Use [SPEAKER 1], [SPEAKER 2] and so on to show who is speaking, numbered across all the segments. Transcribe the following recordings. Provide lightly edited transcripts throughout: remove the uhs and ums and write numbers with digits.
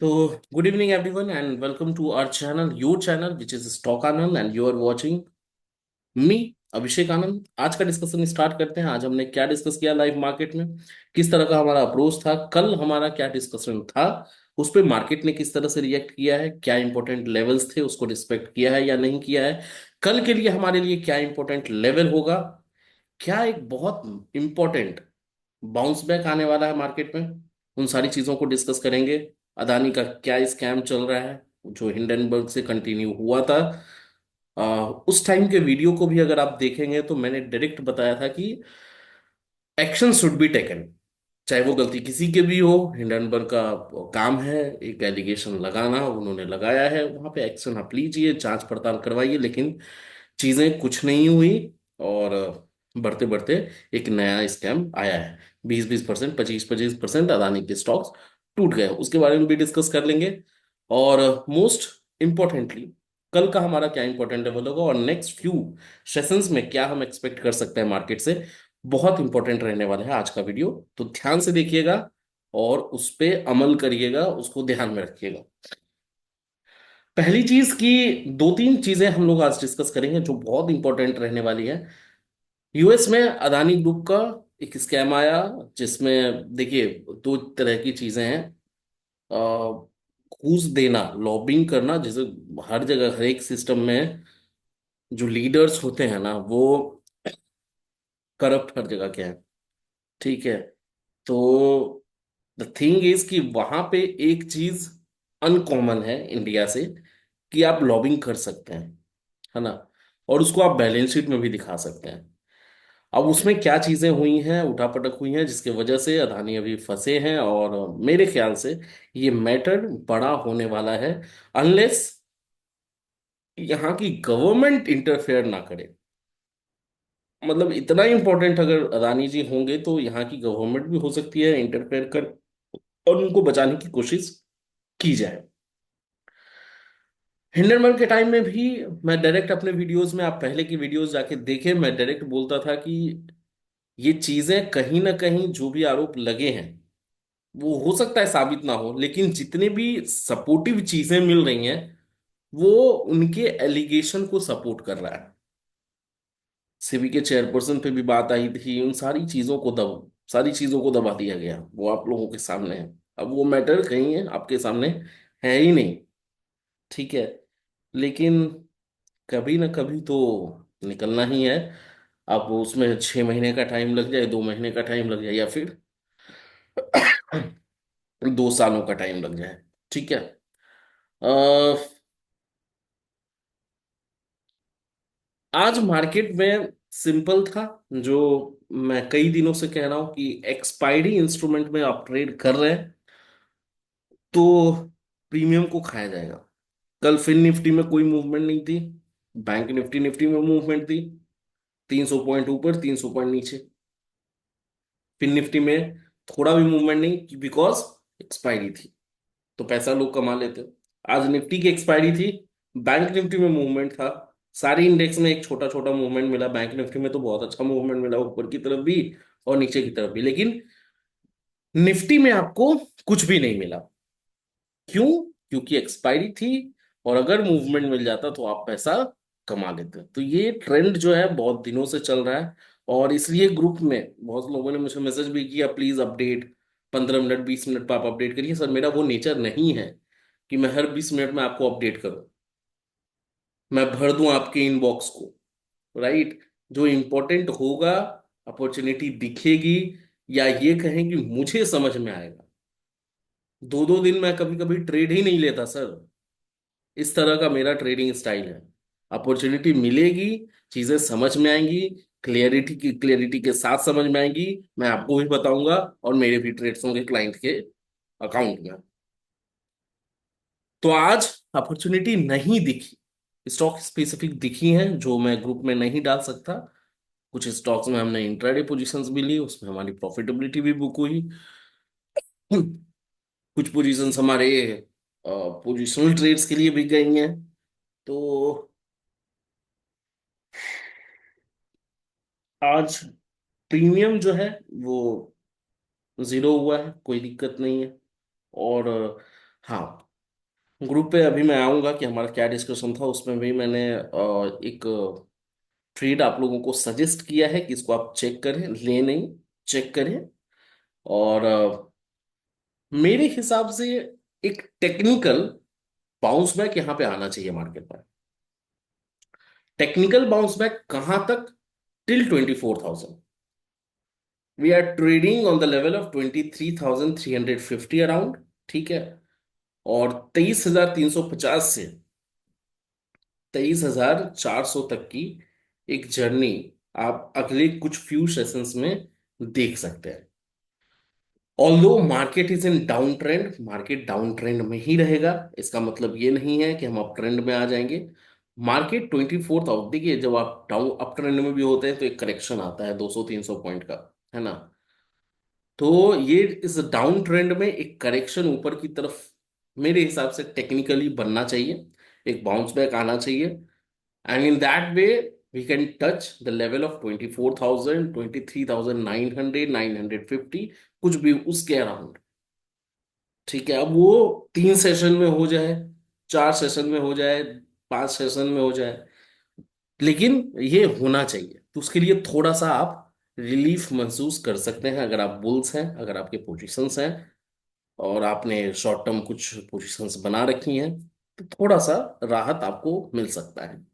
[SPEAKER 1] तो good evening everyone and welcome to our channel your channel which is stock Anand and you are watching me Abhishek Anand. आज का discussion start करते हैं। आज हमने क्या डिस्कस किया लाइव मार्केट में, किस तरह का हमारा अप्रोच था, कल हमारा क्या डिस्कशन था, उस पे मार्केट ने किस तरह से रिएक्ट किया है, क्या इंपॉर्टेंट लेवल्स थे उसको रिस्पेक्ट किया है या नहीं किया है, कल के लिए हमारे लिए क्या इंपॉर्टेंट लेवल होगा, क्या एक बहुत इंपॉर्टेंट बाउंस बैक आने वाला है मार्केट में, उन सारी चीजों को डिस्कस करेंगे। अदानी का क्या स्कैम चल रहा है जो हिंडनबर्ग से कंटिन्यू हुआ था। उस टाइम के वीडियो को भी अगर आप देखेंगे तो मैंने डायरेक्ट बताया था कि एक्शन शुड बी टेकन, चाहे वो गलती किसी के भी हो। हिंडनबर्ग का काम है एक एलिगेशन लगाना, उन्होंने लगाया है, वहां पे एक्शन आप लीजिए, जांच पड़ताल करवाइए, लेकिन चीजें कुछ नहीं हुई। और बढ़ते बढ़ते एक नया स्कैम आया है। 20-20%, 25-25% अदानी के स्टॉक्स टूट गए, उसके बारे में भी डिस्कस कर लेंगे। और मोस्ट इम्पोर्टेंटली कल का हमारा क्या इंपॉर्टेंट लेवल होगा और नेक्स्ट फ्यू सेशंस में क्या हम एक्सपेक्ट कर सकते हैं मार्केट से, बहुत इंपॉर्टेंट रहने वाला है आज का वीडियो। तो ध्यान से देखिएगा और उस पे अमल करिएगा, उसको ध्यान में रखिएगा। पहली चीज की दो तीन चीजें हम लोग आज डिस्कस करेंगे जो बहुत इंपॉर्टेंट रहने वाली है। यूएस में अदानी ग्रुप का एक स्कैम आया जिसमें देखिए दो तरह की चीजें हैं। घूस देना, लॉबिंग करना, जैसे हर जगह हर एक सिस्टम में जो लीडर्स होते हैं ना वो करप्ट हर जगह के हैं। ठीक है। तो द थिंग इज कि वहां पे एक चीज अनकॉमन है इंडिया से, कि आप लॉबिंग कर सकते हैं, है ना, और उसको आप बैलेंस शीट में भी दिखा सकते हैं। अब उसमें क्या चीजें हुई हैं, उठापटक हुई हैं, जिसकी वजह से अदानी अभी फंसे हैं, और मेरे ख्याल से ये मैटर बड़ा होने वाला है अनलेस यहाँ की गवर्नमेंट इंटरफेयर ना करे। मतलब इतना इंपॉर्टेंट अगर अदानी जी होंगे तो यहाँ की गवर्नमेंट भी हो सकती है इंटरफेयर कर और उनको बचाने की कोशिश की जाए। हिंडनबर्ग के टाइम में भी मैं डायरेक्ट अपने वीडियोस में, आप पहले की वीडियोस जाके देखें, मैं डायरेक्ट बोलता था कि ये चीजें कहीं ना कहीं जो भी आरोप लगे हैं वो हो सकता है साबित ना हो, लेकिन जितने भी सपोर्टिव चीजें मिल रही हैं वो उनके एलिगेशन को सपोर्ट कर रहा है। सिबी के चेयरपर्सन पे भी बात आई थी, उन सारी चीजों को दबा दिया गया, वो आप लोगों के सामने है। अब वो मैटर कहीं है आपके सामने है ही नहीं। ठीक है। लेकिन कभी ना कभी तो निकलना ही है। अब उसमें 6 महीने का टाइम लग जाए, 2 महीने का टाइम लग जाए, या फिर 2 सालों का टाइम लग जाए। ठीक है। आज मार्केट में सिंपल था, जो मैं कई दिनों से कह रहा हूं कि एक्सपायरी इंस्ट्रूमेंट में आप ट्रेड कर रहे हैं तो प्रीमियम को खाया जाएगा। कल फिन निफ्टी में कोई मूवमेंट नहीं थी, बैंक निफ्टी निफ्टी में मूवमेंट थी, 300 पॉइंट ऊपर 300 पॉइंट नीचे। फिन निफ्टी में थोड़ा भी मूवमेंट नहीं बिकॉज एक्सपायरी थी, तो पैसा लोग कमा लेते। आज निफ्टी की एक्सपायरी थी, बैंक निफ्टी में मूवमेंट था, सारी इंडेक्स में एक छोटा छोटा मूवमेंट मिला, बैंक निफ्टी में तो बहुत अच्छा मूवमेंट मिला ऊपर की तरफ भी और नीचे की तरफ भी, लेकिन निफ्टी में आपको कुछ भी नहीं मिला। क्यों? क्योंकि एक्सपायरी थी, और अगर मूवमेंट मिल जाता तो आप पैसा कमा लेते। तो ये ट्रेंड जो है बहुत दिनों से चल रहा है, और इसलिए ग्रुप में बहुत लोगों ने मुझे मैसेज भी किया, प्लीज अपडेट, 15 मिनट 20 मिनट पर आप अपडेट करिए। सर मेरा वो नेचर नहीं है कि मैं हर 20 मिनट में आपको अपडेट करूं, मैं भर दूं आपके इनबॉक्स को। राइट। जो इंपॉर्टेंट होगा, अपॉर्चुनिटी दिखेगी, या ये कहें कि मुझे समझ में आएगा, 2-2 दिन मैं कभी कभी ट्रेड ही नहीं लेता सर। इस तरह का मेरा ट्रेडिंग स्टाइल है। अपॉर्चुनिटी मिलेगी, चीजें समझ में आएंगी, क्लियरिटी के साथ समझ में आएंगी, मैं आपको भी बताऊंगा और मेरे भी ट्रेड्स होंगे क्लाइंट के अकाउंट में। तो आज अपॉर्चुनिटी नहीं दिखी, स्टॉक स्पेसिफिक दिखी हैं जो मैं ग्रुप में नहीं डाल सकता। कुछ स्टॉक्स में हमने इंट्राडे पोजीशंस भी ली, उसमें हमारी प्रॉफिटेबिलिटी भी बुक हुई। कुछ पोजीशंस हमारे पोजिशनल ट्रेड्स के लिए भी गई हैं। तो आज प्रीमियम जो है वो जीरो हुआ है, कोई दिक्कत नहीं है। और हाँ, ग्रुप पे अभी मैं आऊंगा कि हमारा क्या डिस्कशन था। उसमें भी मैंने एक ट्रेड आप लोगों को सजेस्ट किया है कि इसको आप चेक करें, ले नहीं, चेक करें। और मेरे हिसाब से एक टेक्निकल बाउंस बैक यहाँ पे आना चाहिए मार्केट में। टेक्निकल बाउंस बैक कहां तक? Till 24,000। We are trading on the level of 23,350 around. ठीक है। और 23,350 से 23,400 तक की एक जर्नी आप अगले कुछ फ्यू सेशंस में देख सकते हैं। Although market is in down trend, market down trend में ही रहेगा। इसका मतलब ये नहीं है कि हम अप ट्रेंड में आ जाएंगे। मार्केट 24,000, देखिए जब आप डाउन अप ट्रेंड में भी होते हैं तो एक करेक्शन आता है 200-300 पॉइंट का, है ना। तो ये इस डाउन ट्रेंड में एक करेक्शन ऊपर की तरफ मेरे हिसाब से टेक्निकली बनना चाहिए, एक बाउंस बैक आना चाहिए। And in that way we can touch the level of 24,000, 23,900, 950, कुछ भी उसके अराउंड। ठीक है, अब वो 3 सेशन में हो जाए, 4 सेशन में हो जाए, 5 सेशन में हो जाए, लेकिन ये होना चाहिए। तो उसके लिए थोड़ा सा आप रिलीफ महसूस कर सकते हैं अगर आप बुल्स हैं, अगर आपके पोजीशंस हैं और आपने शॉर्ट टर्म कुछ पोजीशंस बना रखी हैं, तो थोड़ा सा राहत आपको मिल सकता है।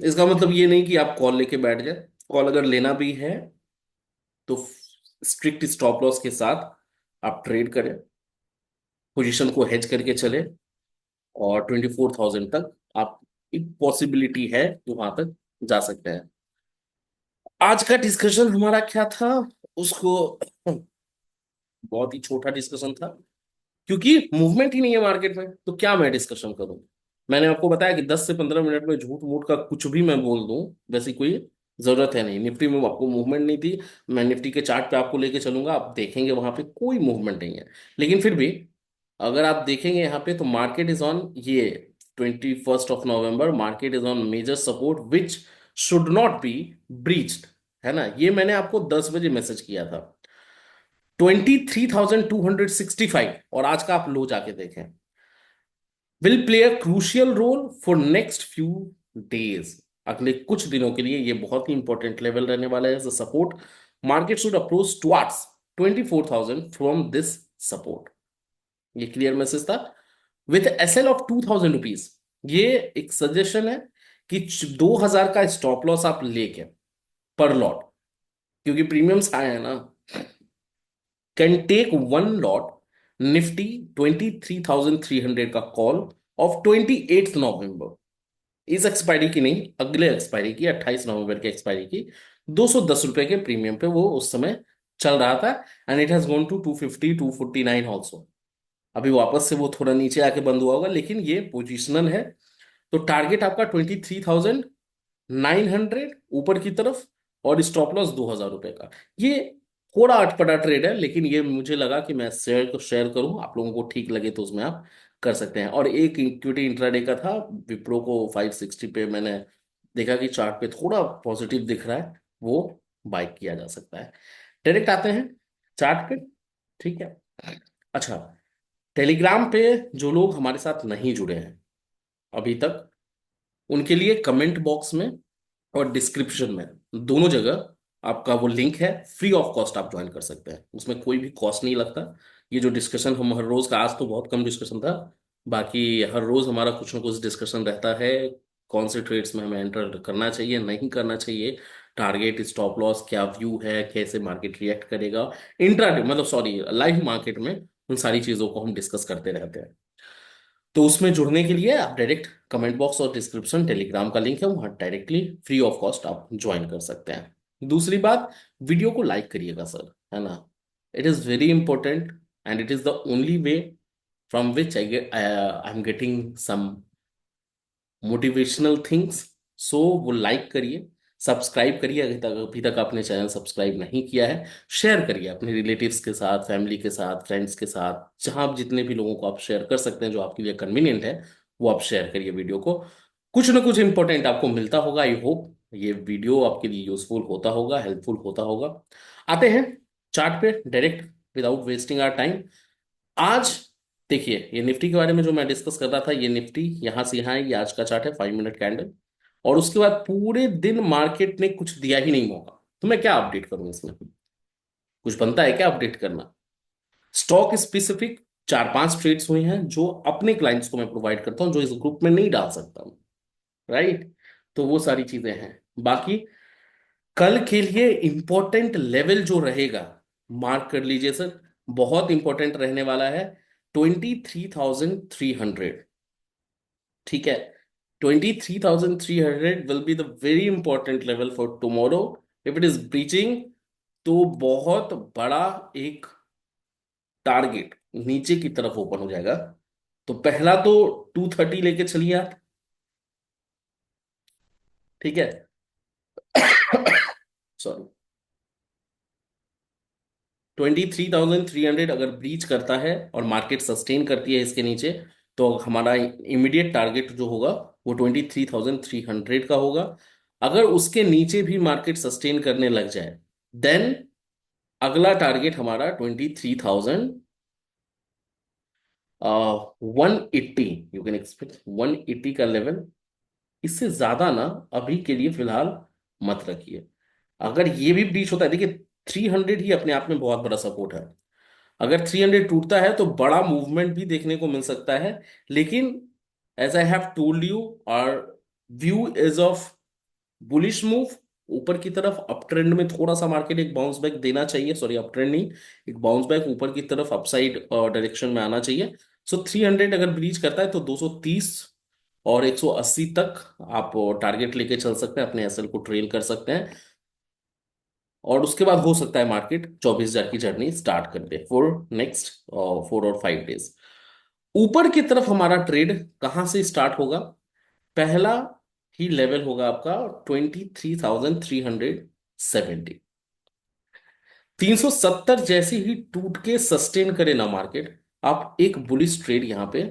[SPEAKER 1] इसका मतलब ये नहीं कि आप कॉल लेके बैठ जाए। कॉल अगर लेना भी है तो स्ट्रिक्ट स्टॉप लॉस के साथ आप ट्रेड करें, पोजीशन को हेज करके चले, और 24,000 तक आप, एक पॉसिबिलिटी है कि वहां तक जा सकते हैं। आज का डिस्कशन हमारा क्या था, उसको बहुत ही छोटा डिस्कशन था, क्योंकि मूवमेंट ही नहीं है मार्केट में, तो क्या मैं डिस्कशन करूं। मैंने आपको बताया कि 10 से 15 मिनट में झूठ मूठ का कुछ भी मैं बोल दूं, वैसी कोई जरूरत है नहीं। निफ्टी में आपको मूवमेंट नहीं थी, मैं निफ्टी के चार्ट पे आपको लेके चलूंगा, आप देखेंगे वहां पे कोई मूवमेंट नहीं है। लेकिन फिर भी अगर आप देखेंगे यहाँ पे, तो मार्केट इज ऑन ये 21 November, market is on major support which should not be breached, है ना। ये मैंने आपको 10 बजे मैसेज किया था, 23,265, और आज का आप लो जाके देखें, will play a crucial role for next few days. अगले कुछ दिनों के लिए ये बहुत ही इंपॉर्टेंट लेवल रहने वाला है support. Market should approach towards 24,000 from this support. ये क्लियर मैसेज था। विथ एसएल ऑफ 2,000 रुपीज, ये एक सजेशन है कि 2,000 का स्टॉप लॉस आप लेके पर लॉट, क्योंकि प्रीमियम्स आए हैं ना, can take one lot Nifty 23,300 का कॉल ऑफ 28 नवंबर, इस एक्सपायरी की नहीं, अगले एक्सपायरी की, 28 नवंबर की एक्सपायरी की। 210 रुपए के प्रीमियम पे वो उस समय चल रहा था। And it has gone to 250, 249 also. अभी वापस से वो थोड़ा नीचे आके बंद हुआ होगा, लेकिन ये पोजिशनल है। तो टारगेट आपका 23,900 ऊपर की तरफ, और स्टॉप लॉस 2,000 रुपए का। ये थोड़ा अटपटा ट्रेड है, लेकिन ये मुझे लगा कि मैं शेयर करूं, आप लोगों को ठीक लगे तो उसमें आप कर सकते हैं। और एक इक्विटी इंट्राडे का था, विप्रो को 560 पे मैंने देखा कि चार्ट पे थोड़ा पॉजिटिव दिख रहा है, वो बाय किया जा सकता है। डायरेक्ट आते हैं चार्ट पे। ठीक है। अच्छा, टेलीग्राम पे जो लोग हमारे साथ नहीं जुड़े हैं अभी तक, उनके लिए कमेंट बॉक्स में और डिस्क्रिप्शन में, दोनों जगह आपका वो लिंक है। फ्री ऑफ कॉस्ट आप ज्वाइन कर सकते हैं, उसमें कोई भी कॉस्ट नहीं लगता। ये जो डिस्कशन हम हर रोज का, आज तो बहुत कम डिस्कशन था, बाकी हर रोज हमारा कुछ ना कुछ डिस्कशन रहता है। कौन से ट्रेड्स में हमें एंटर करना चाहिए, नहीं करना चाहिए, टारगेट, स्टॉप लॉस, क्या व्यू है, कैसे मार्केट रिएक्ट करेगा, इंट्राडे मतलब सॉरी लाइव मार्केट में, उन सारी चीजों को हम डिस्कस करते रहते हैं। तो उसमें जुड़ने के लिए आप डायरेक्ट कमेंट बॉक्स और डिस्क्रिप्शन, टेलीग्राम का लिंक है, वहां डायरेक्टली फ्री ऑफ कॉस्ट आप ज्वाइन कर सकते हैं। दूसरी बात, वीडियो को लाइक करिएगा सर, है ना। It is very important and it is the only way from which I am getting some motivational things. So वो लाइक करिए, सब्सक्राइब करिए, अभी तक आपने चैनल सब्सक्राइब नहीं किया है, शेयर करिए अपने रिलेटिव्स के साथ, फैमिली के साथ, फ्रेंड्स के साथ, जहां आप जितने भी लोगों को आप शेयर कर सकते हैं, जो आपके लिए कन्वीनियंट है, वो आप शेयर करिए वीडियो को। कुछ ना कुछ इंपॉर्टेंट आपको मिलता होगा, आई होप ये वीडियो आपके लिए यूजफुल होता होगा, हेल्पफुल होता होगा। आते हैं चार्ट पे direct, without wasting our time. आज देखिए, ये निफ्टी के बारे में जो मैं डिस्कस कर रहा था, ये निफ्टी यहां से यहाँ है, ये आज का चार्ट है, 5 मिनट कैंडल। और उसके बाद पूरे दिन मार्केट ने कुछ दिया ही नहीं मौका, तो मैं क्या अपडेट करूं इसमें? कुछ बनता है क्या अपडेट करना? स्टॉक स्पेसिफिक 4-5 ट्रेड्स हुए हैं जो अपने क्लाइंट्स को मैं प्रोवाइड करता हूं, जो इस ग्रुप में नहीं डाल सकता हूं। राइट। तो वो सारी चीजें हैं। बाकी कल के लिए इंपॉर्टेंट लेवल जो रहेगा, मार्क कर लीजिए सर, बहुत इंपॉर्टेंट रहने वाला है। 23,300। ठीक है। 23,300 will be the very important level for tomorrow. If it is breaching, तो बहुत बड़ा एक टारगेट नीचे की तरफ ओपन हो जाएगा। तो पहला तो 230 लेके चलिए आप। ठीक है। सॉरी। 23,300 अगर ब्रीच करता है और मार्केट सस्टेन करती है इसके नीचे, तो हमारा इमीडिएट टारगेट जो होगा वो 23,300 का होगा। अगर उसके नीचे भी मार्केट सस्टेन करने लग जाए, देन अगला टारगेट हमारा 23,180। यू कैन एक्सपेक्ट 180 का लेवल। इससे ज्यादा ना अभी के लिए फिलहाल मत रखिए। अगर ये भी ब्रीच होता है, देखिए 300 ही अपने आप में बहुत बड़ा सपोर्ट है। अगर 300 टूटता है तो बड़ा मूवमेंट भी देखने को मिल सकता है। लेकिन as I have told you, our view is of bullish move ऊपर की तरफ। अप ट्रेंड में थोड़ा सा मार्केट एक बाउंस बैक देना चाहिए, सॉरी अप ट्रेंड नहीं, एक बाउंस बैक ऊपर की तरफ अपसाइड डायरेक्शन में आना चाहिए। सो 300 अगर ब्रीच करता है तो 230 और 180 तक आप टारगेट लेके चल सकते हैं, अपने एसएल को ट्रेल कर सकते हैं। और उसके बाद हो सकता है मार्केट 24,000 की जर्नी स्टार्ट कर दे फॉर नेक्स्ट 4 और 5 डेज। ऊपर की तरफ हमारा ट्रेड कहां से स्टार्ट होगा? पहला ही लेवल होगा आपका 23,370। 370 जैसे ही टूट के सस्टेन करे ना मार्केट, आप एक बुलिश ट्रेड यहां पे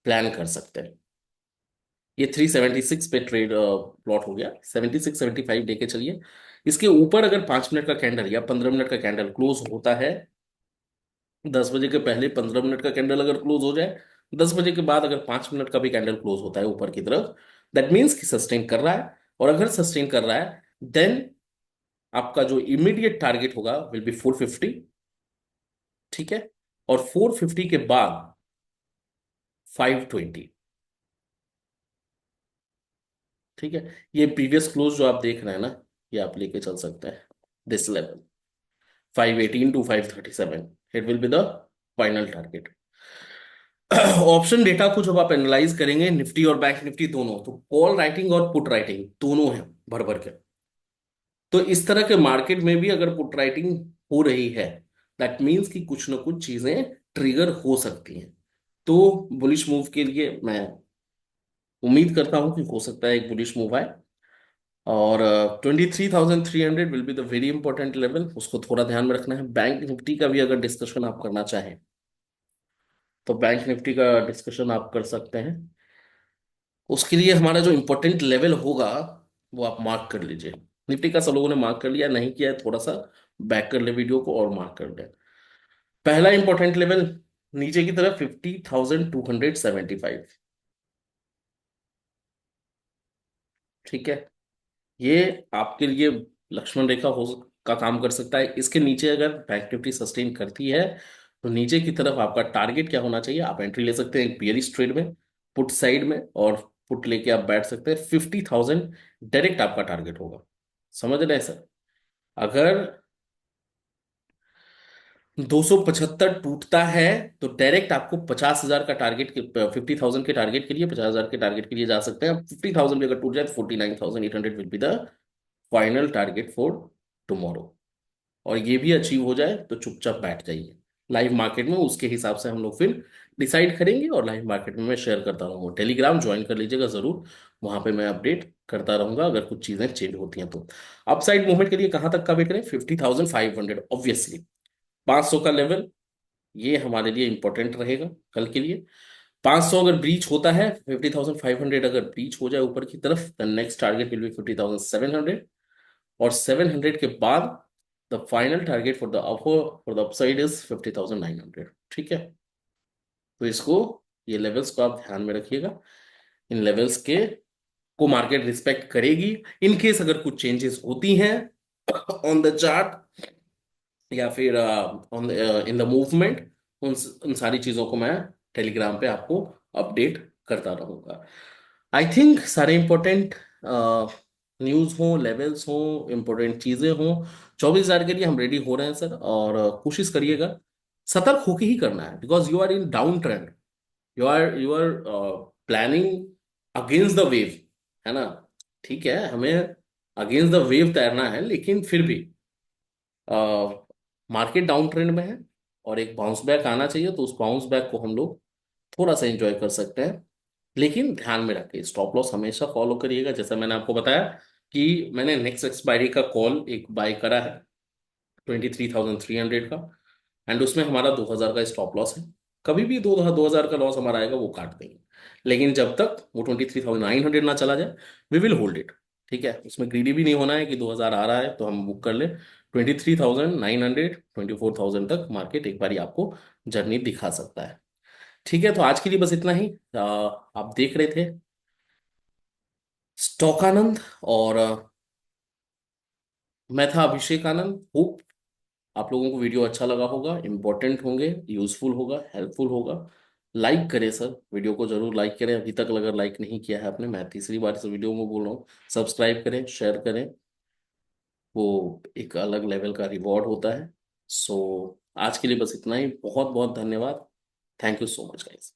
[SPEAKER 1] प्लान कर सकते हैं। ये 376 पे ट्रेड प्लॉट हो गया, 76-75 लेके चलिए। इसके ऊपर अगर 5 मिनट का कैंडल या 15 मिनट का कैंडल क्लोज होता है, 10 बजे के पहले 15 मिनट का कैंडल अगर क्लोज हो जाए, 10 बजे के बाद अगर 5 मिनट का भी कैंडल क्लोज होता है ऊपर की तरफ, दैट मीन्स कि सस्टेन कर रहा है। और अगर सस्टेन कर रहा है, देन आपका जो इमीडिएट टारगेट होगा विल बी 450। ठीक है। और 450 के बाद 520। ठीक है। ये प्रीवियस क्लोज जो आप देख रहे हैं ना, ये आप लेके चल सकते हैं this level, 518 to 537। It will be the final target. Option data को जब आप एनालाइज करेंगे, निफ्टी और बैंक निफ्टी दोनों, तो कॉल राइटिंग और पुट राइटिंग दोनों है भर भर के। तो इस तरह के मार्केट में भी अगर पुट राइटिंग हो रही है, दैट मीन्स कि कुछ ना कुछ चीजें ट्रिगर हो सकती हैं। तो बुलिश मूव के लिए मैं उम्मीद करता हूं कि हो सकता है एक बुलिश मूव आए। और 23,300 will be the very important level, उसको थोड़ा ध्यान में रखना है। बैंक निफ्टी का भी अगर डिस्कशन आप करना चाहें, तो बैंक निफ्टी का डिस्कशन आप कर सकते हैं। उसके लिए हमारा जो इम्पोर्टेंट लेवल होगा वो आप मार्क कर लीजिए। निफ्टी का सब लोगों ने मार्क कर लिया, नहीं किया है थोड़ा सा बैक कर ले वीडियो को और मार्क कर ले। पहला इंपॉर्टेंट लेवल नीचे की तरफ 50,275। ठीक है। ये आपके लिए लक्ष्मण रेखा का काम कर सकता है। इसके नीचे अगर बैंक निफ्टी सस्टेन करती है, तो नीचे की तरफ आपका टारगेट क्या होना चाहिए? आप एंट्री ले सकते हैं एक बियरिश ट्रेड में, पुट साइड में, और पुट लेके आप बैठ सकते हैं। 50,000 डायरेक्ट आपका टारगेट होगा। समझ रहे हैं सर? अगर 275 टूटता है, तो डायरेक्ट आपको 50,000 का टारगेट के, 50,000 के टारगेट के लिए, 50,000 के टारगेट के लिए जा सकते हैं। 50,000 भी अगर टूट जाए तो 49,800 will be the final target for tomorrow. और ये भी अचीव हो जाए तो चुपचाप बैठ जाइए। लाइव मार्केट में उसके हिसाब से हम लोग फिर डिसाइड करेंगे, और लाइव मार्केट में मैं शेयर करता रहूंगा। टेलीग्राम ज्वाइन कर लीजिएगा जरूर, वहां पे मैं अपडेट करता रहूंगा अगर कुछ चीजें चेंज होती हैं तो। अपसाइड मूवमेंट के लिए कहां तक का वेट करें? 50,500 ऑब्वियसली। 500 का लेवल ये हमारे लिए इंपॉर्टेंट रहेगा कल के लिए। 500 अगर ब्रीच होता है, 50,500 अगर ब्रीच हो जाए ऊपर की तरफ, the next target will be 50,700। और 700 के बाद the final target for the upside is 50,900। ठीक है। तो इसको, ये लेवल्स को आप ध्यान में रखिएगा। इन लेवल्स के को मार्केट रिस्पेक्ट करेगी। इन केस अगर कुछ चेंजेस होती हैं ऑन द चार्ट या फिर ऑन इन द मूवमेंट, उन उन सारी चीजों को मैं टेलीग्राम पे आपको अपडेट करता रहूंगा। आई थिंक सारे इंपॉर्टेंट न्यूज़ हो, लेवल्स हो, इंपॉर्टेंट चीजें हो, 24,000 के लिए हम रेडी हो रहे हैं सर। और कोशिश करिएगा, सतर्क होके ही करना है, because you are in down trend. You are planning against the wave, है ना। ठीक है, हमें अगेंस्ट द वेव तैरना है, लेकिन फिर भी मार्केट डाउन ट्रेंड में है और एक बाउंस बैक आना चाहिए, तो उस बाउंस बैक को हम लोग थोड़ा सा एंजॉय कर सकते हैं। लेकिन ध्यान में रखिए, स्टॉप लॉस हमेशा फॉलो करिएगा। जैसा मैंने आपको बताया कि मैंने नेक्स्ट एक्सपायरी का कॉल एक बाय करा है 23,300 का, एंड उसमें हमारा 2,000 का स्टॉप लॉस है। कभी भी 2,000 का लॉस हमारा आएगा वो काट देंगे, लेकिन जब तक वो 23,900 ना चला जाए, वी विल होल्ड इट। ठीक है, उसमें ग्रीडी भी नहीं होना है कि 2,000 आ रहा है तो हम बुक कर ले। 23,900, 24,000 तक मार्केट एक बार आपको जर्नी दिखा सकता है। ठीक है, तो आज के लिए बस इतना ही। आप देख रहे थे स्टॉक आनंद, और मैं था अभिषेक आनंद। होप आप लोगों को वीडियो अच्छा लगा होगा, इंपॉर्टेंट होंगे, यूजफुल होगा, हेल्पफुल होगा। लाइक करें सर, वीडियो को जरूर लाइक करें। अभी तक अगर लाइक नहीं किया है आपने, मैं तीसरी बार इस वीडियो में बोल रहा हूँ, सब्सक्राइब करें, शेयर करें। वो एक अलग लेवल का रिवॉर्ड होता है। सो आज के लिए बस इतना ही। बहुत बहुत धन्यवाद। Thank you so much guys.